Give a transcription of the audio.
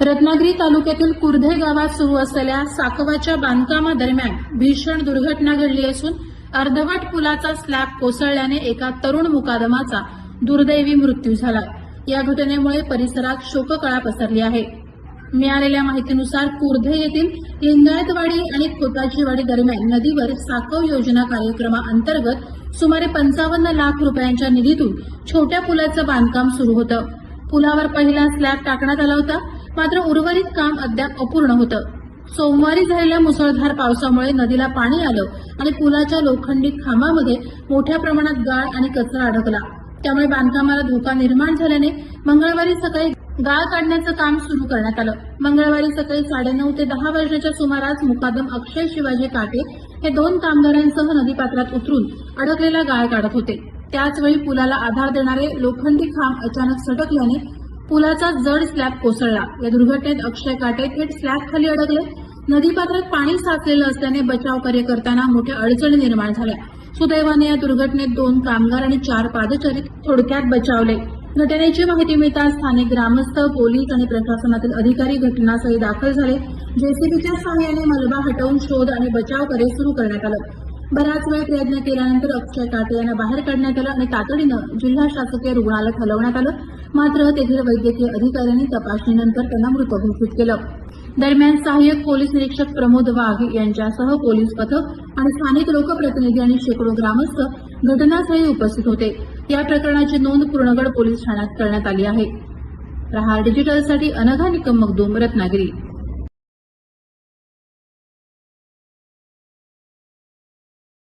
रत्नागिरी तालुक्यातील कुर्धे गावात सुरू असलेल्या साकवाच्या बांधकामादरम्यान भीषण दुर्घटना घडली असून अर्धवट पुलाचा स्लॅब कोसळल्याने एका तरुण मुकादमाचा दुर्दैवी मृत्यू झाला। या घटनेमुळे परिसरात शोककळा पसरली आहे। मिळालेल्या माहितीनुसार कुर्धे येथील लिंगायतवाडी आणि खोताचीवाडी दरम्यान नदीवर साकव योजना कार्यक्रमाअंतर्गत सुमारे 55 लाख रुपयांच्या निधीतून छोट्या पुलाचं बांधकाम सुरू होतं। पुलावर पहिला स्लॅब टाकण्यात आला होता, मात्र उर्वरित काम अद्याप अपूर्ण होतं। सोमवारी झालेल्या मुसळधार पावसामुळे नदीला पाणी आलं आणि पुलाच्या लोखंडी खांबामध्ये मोठ्या प्रमाणात गाळ आणि कचरा अडकला। त्यामुळे बांधकामाला धोका निर्माण झाल्याने मंगळवारी सकाळी गाळ काढण्याचं काम सुरू करण्यात आलं। मंगळवारी सकाळी 9:30 ते 10 वाजण्याच्या सुमारास मुकादम अक्षय शिवाजी काटे हे 2 कामगारांसह नदीपात्रात उतरून अडकलेला गाळ काढत होते। त्याचवेळी पुलाला आधार देणारे लोखंडी खांब अचानक सटकल्याने पुलाचा जड स्लॅब कोसळला। या दुर्घटनेत अक्षय काटे थेट स्लॅब खाली अडकले। नदीपात्रात पाणी साचलेलं असल्याने बचाव कार्य करताना मोठ्या अडचणी निर्माण झाल्या। सुदैवाने या दुर्घटनेत 2 कामगार आणि 4 पादचारी थोडक्यात बचावले। घटनेची माहिती मिळताच स्थानिक ग्रामस्थ, पोलीस आणि प्रशासनातील अधिकारी घटनास्थळी दाखल झाले। जेसीबीच्या सहाय्याने मलबा हटवून शोध आणि बचाव कार्य सुरू करण्यात आलं। बराच वेळ प्रयत्न केल्यानंतर अक्षय काटे यांना बाहेर काढण्यात आलं आणि तातडीनं जिल्हा शासकीय रुग्णालयात हलवण्यात आलं। मात्र तेथील वैद्यकीय अधिकाऱ्यांनी तपासणीनंतर त्यांना मृत घोषित केलं। दरम्यान सहाय्यक पोलीस निरीक्षक प्रमोद वाघ यांच्यासह पोलीस पथक आणि स्थानिक लोकप्रतिनिधी आणि शेकडो ग्रामस्थ घटनास्थळी उपस्थित होते। या प्रकरणाची नोंद पूर्णगड पोलीस ठाण्यात करण्यात आली आहे। प्रहार डिजिटलसाठी अनघा निकम मगदूम, रत्नागिरी।